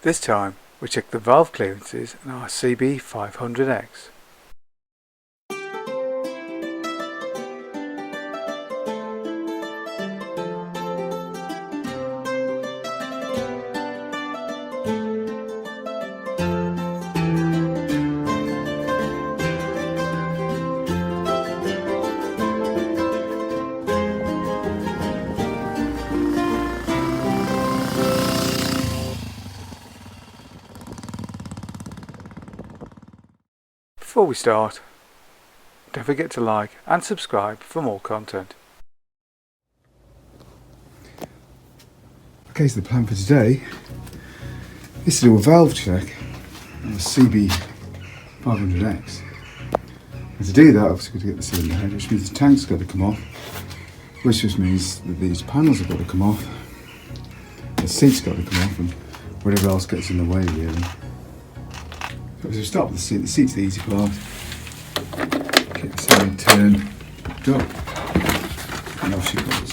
This time we check the valve clearances in our CB500X. Before we start, don't forget to like and subscribe for more content. Okay, so the plan for today is to do a valve check on the CB500X. And to do that, obviously we've got to get the cylinder head, which means the tank's got to come off, which just means that these panels have got to come off, the seat's got to come off, and whatever else gets in the way really. So we start with the seat. The seat's the easy part. Get the cylinder turned up, and off she goes.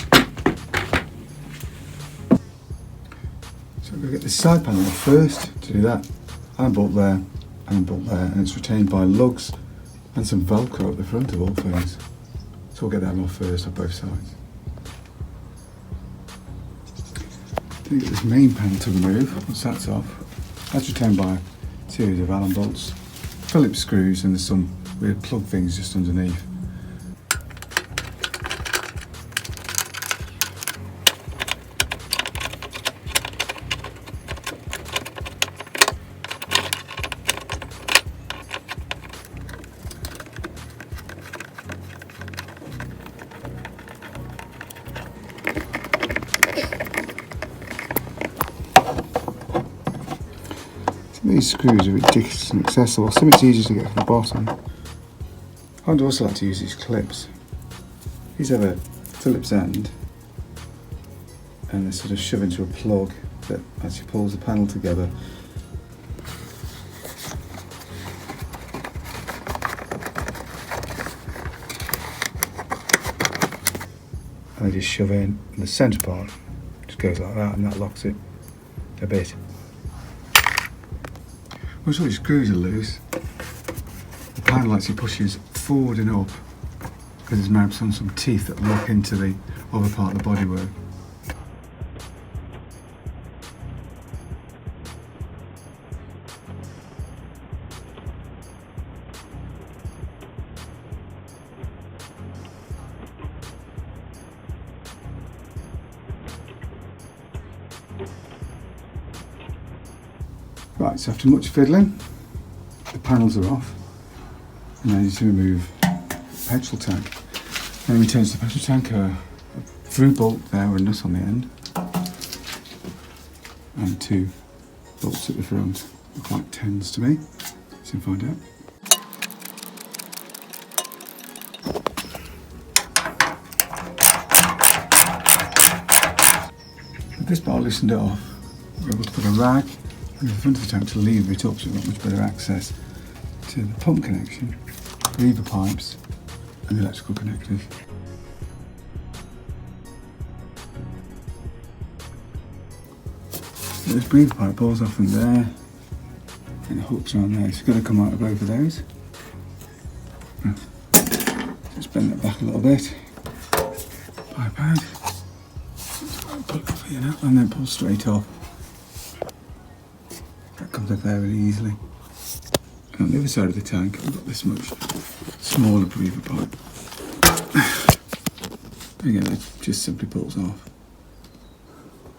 So we're going to get the side panel off first. To do that, and bolt there, and bolt there, and it's retained by lugs and some Velcro at the front of all things. So we'll get that off first on both sides. Then get this main panel to remove. Once that's off, that's retained by a series of Allen bolts, Phillips screws, and there's some weird plug things just underneath. These screws are ridiculous and accessible. Some it's easier to get from the bottom. I'd also like to use these clips. These have a Phillips end and they sort of shove into a plug that actually pulls the panel together. And they just shove in the centre part, just goes like that, and that locks it a bit. Once all your screws are loose, the panel actually pushes forward and up because it's mounted on some teeth that lock into the other part of the bodywork. Right, so after much fiddling, the panels are off, and now you need to remove the petrol tank. Then we turn to the petrol tank, a through bolt there with a nut on the end, and two bolts at the front. Look like 10s to me, so we'll find out. With this bar loosened off, we're able to put a rag in the front of the tank to lever it up so we've got much better access to the pump connection, lever pipes and the electrical connectors. So this breather pipe pulls off from there and it hooks around there, so you've got to come out of both of those. Just bend that back a little bit, pipe out, pull it off here now and then pull straight off. Comes up there really easily. And on the other side of the tank, we've got this much smaller breather pipe. Again, it just simply pulls off.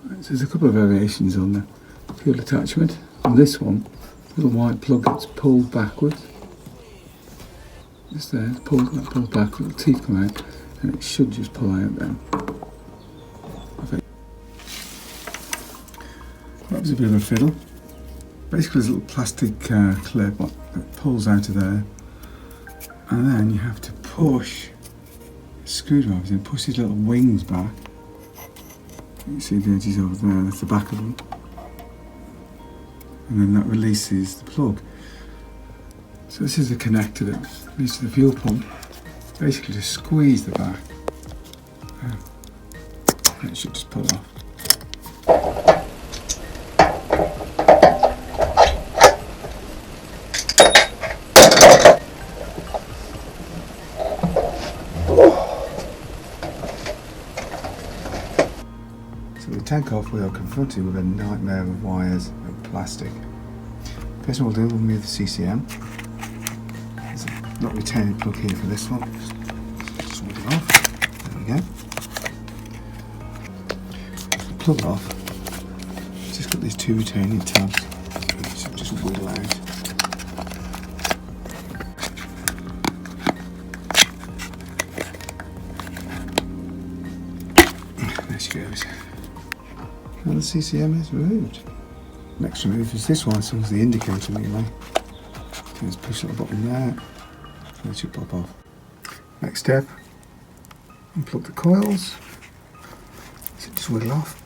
Right, so there's a couple of variations on the fuel attachment. On this one, the little white plug gets pulled backwards. Just there, pulled back, little teeth come out, and it should just pull out then. That was a bit of a fiddle. Basically there's a little plastic clip that pulls out of there, and then you have to push screwdrivers in, push these little wings back. You can see the edges over there, that's the back of them. And then that releases the plug. So this is the connector that leads to the fuel pump. Basically just squeeze the back. And it should just pull off. tank off, we are confronted with a nightmare of wires and plastic. First of all, we'll remove the CCM. There's a not retaining plug here for this one. Just swing it off. There we go. Plug off. It's just got these two retaining tabs. So just wiggle out. There she goes. Now the CCM is removed. Next remove is this one, so it's the indicator relay. Let's push the button there, and it should pop off. Next step, unplug the coils. So just wiggle off.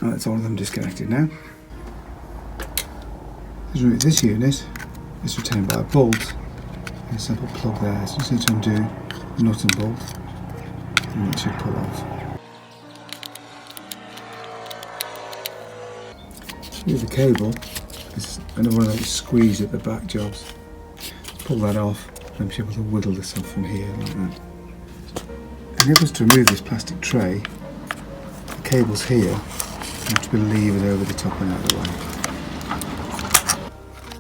And that's all of them disconnected now. Let's remove this unit. It's retained by a bolt. A simple plug there. So just need to undo the nut and bolt, and it should pull off. Here's the cable. It's another one of those squeeze at the back jobs. Pull that off, and be able to wiggle this off from here like that. In order to remove this plastic tray, the cable's here. You have to be levered over the top and out of the way.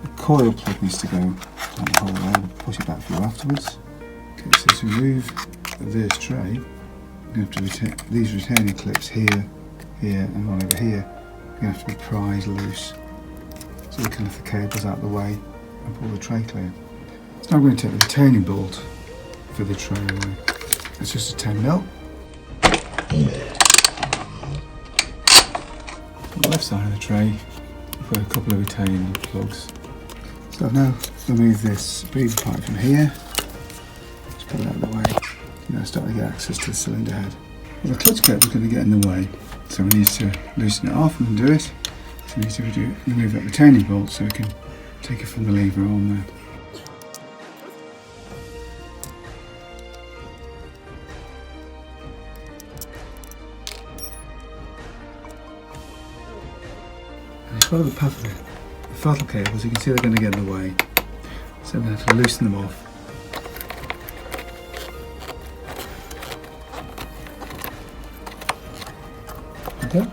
The coil plug needs to go on the hole there. We'll push it back for you afterwards. Okay, so to remove this tray, you have to retain these retaining clips here, here, and one over here. You have to be prized loose, so we can lift the cables out of the way and pull the tray clear. So now I'm going to take the retaining bolt for the tray away. It's just a 10mm. On the left side of the tray, we've got a couple of retaining plugs. So I've now removed this breather pipe from here. Just pull it out of the way. Now start to get access to the cylinder head. Well, the clutch clip is going to get in the way, so we need to loosen it off and undo it. So we need to remove that retaining bolt so we can take it from the lever on there. And as well as the path of the throttle cables, you can see they're going to get in the way, so we're going to have to loosen them off. Okay.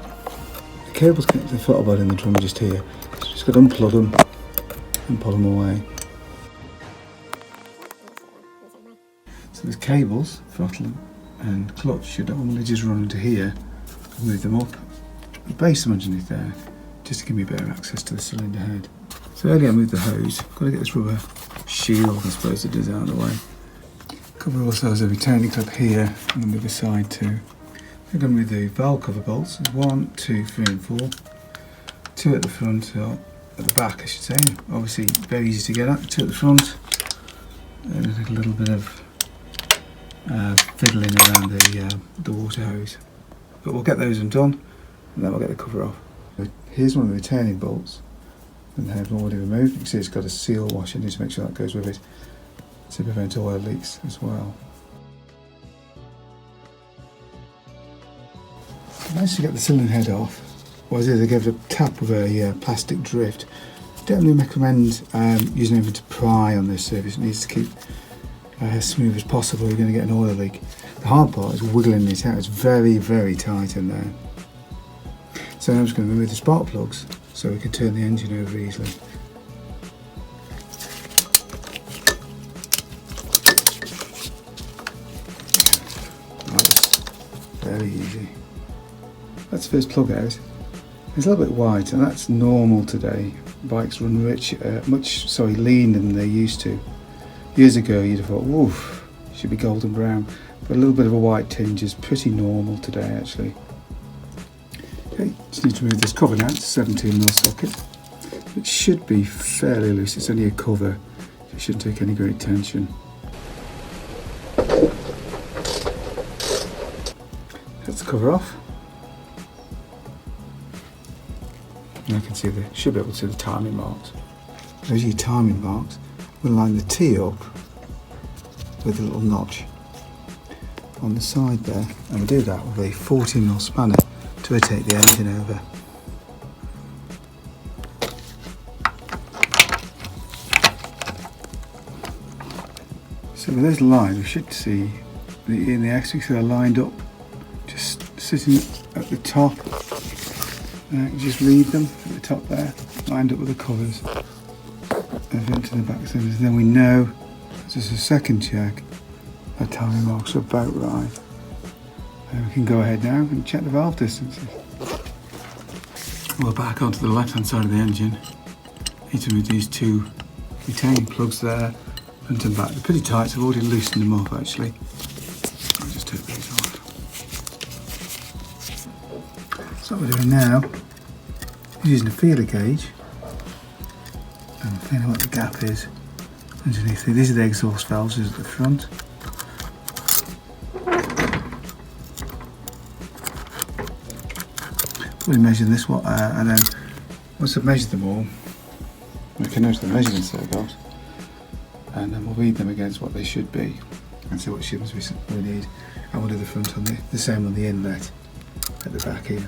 The cables connect to the throttle body and the drum are just here, so just got to unplug them and pull them away. So there's cables, throttle and clutch should only just run into here, move them up, and base them underneath there, just to give me better access to the cylinder head. So earlier I moved the hose, got to get this rubber shield, I suppose it is, out of the way. Cover also has a retaining clip here and on the other side too. We're going with the valve cover bolts. There's 1, 2, 3 and 4. 2 at the front, or at the back I should say. Obviously very easy to get at. 2 at the front. And a little bit of fiddling around the water hose. But we'll get those undone and then we'll get the cover off. Here's one of the retaining bolts. And the head already removed. You can see it's got a seal washer. I need to make sure that goes with it to prevent oil leaks as well. I managed to get the cylinder head off. What I did is I gave it a tap with a plastic drift. Definitely recommend using anything to pry on this surface. It needs to keep as smooth as possible. You're going to get an oil leak. The hard part is wiggling it out. It's very, very tight in there. So now I'm just going to remove the spark plugs so we can turn the engine over easily. That's very easy. Let's first plug out. It's a little bit white, and that's normal today. Bikes run much leaner than they used to. Years ago you'd have thought, woof, should be golden brown, but a little bit of a white tinge is pretty normal today actually. Okay, just need to remove this cover now. It's a 17mm socket. It should be fairly loose, it's only a cover, so it shouldn't take any great tension. That's the cover off. And I can see should be able to see the timing marks. Those are your timing marks. We'll line the T up with a little notch on the side there, and we'll do that with a 14mm spanner to rotate the engine over. So with those lines, we should see in the X-Wings that are lined up, just sitting at the top. Just leave them at the top there, lined up with the covers, and into the back cylinders. Then we know, just a second check, our timing marks are about right. And we can go ahead now and check the valve distances. We're back onto the left-hand side of the engine, hitting with these two retaining plugs there, front and back. They're pretty tight, so I've already loosened them off actually. I'll just take these off. So what we're doing now is using a feeler gauge and feeling what the gap is underneath here. These are the exhaust valves at the front. We'll measure this one, and then once I've measured them all, we can notice the measurement set goes, and then we'll read them against what they should be and see what shims we need, and we'll do the front on the same on the inlet at the back here.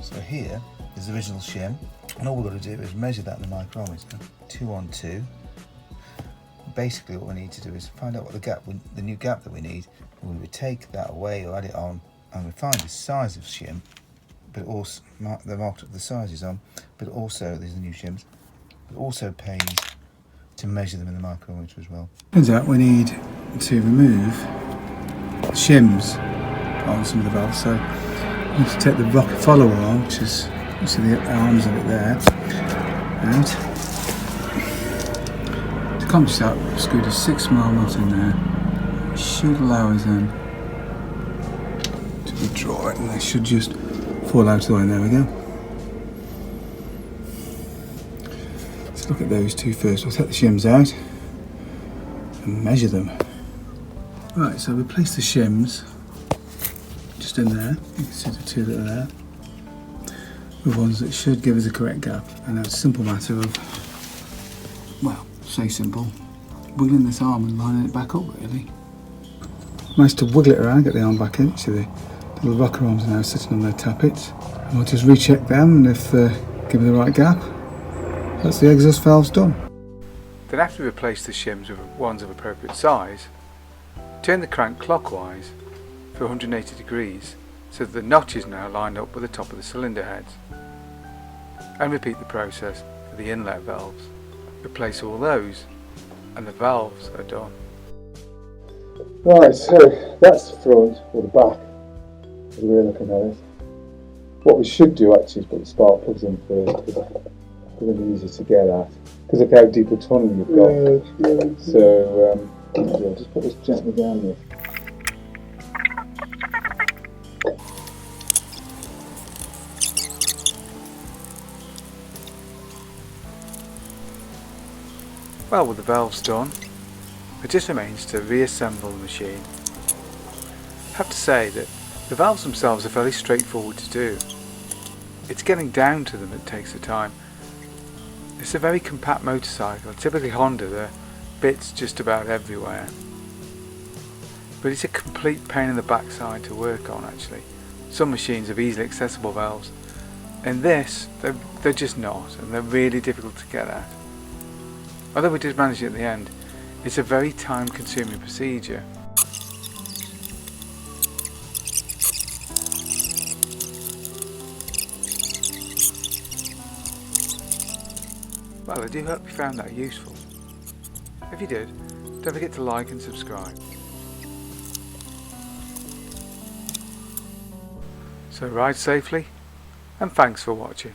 So here is the original shim, and all we've got to do is measure that in the micrometer, 2 on 2. Basically what we need to do is find out what the new gap that we need, and we would take that away or add it on, and we find the size of shim, but also they're marked up the sizes on, but also these are new shims, but also pays to measure them in the micrometer as well. Turns out we need to remove the shims on some of the valves, so we need to take the rocket follower arm, which is, you see the arms of it there, out. To accomplish that, we've screwed a 6mm nut in there, which should allow us then to withdraw it, and they should just fall out of the way. There we go. Let's look at those two first. We'll take the shims out and measure them. Right, so we place the shims just in there. You can see the two that are there, with ones that should give us a correct gap. And it's a simple matter of, well, say simple, wiggling this arm and lining it back up really. Nice to wiggle it around, get the arm back in. See the little rocker arms are now sitting on their tappets. And we'll just recheck them, and if they're giving the right gap, that's the exhaust valves done. Then after we replace the shims with ones of appropriate size, turn the crank clockwise for 180 degrees so that the notch is now lined up with the top of the cylinder heads. And repeat the process for the inlet valves. Replace all those and the valves are done. Right, so that's the front or the back as we're looking at it. What we should do actually is put the spark plugs in first, because they're going to be easier to get at. Because of how deep a tunnel you've got. So yeah, just put this gently down here. Well, with the valves done, it just remains to reassemble the machine. I have to say that the valves themselves are fairly straightforward to do. It's getting down to them that takes the time. It's a very compact motorcycle. Typically Honda, there are bits just about everywhere. But it's a complete pain in the backside to work on actually. Some machines have easily accessible valves. In this, they're just not, and they're really difficult to get at. Although we did manage it at the end, it's a very time-consuming procedure. Well, I do hope you found that useful. If you did, don't forget to like and subscribe. So ride safely, and thanks for watching.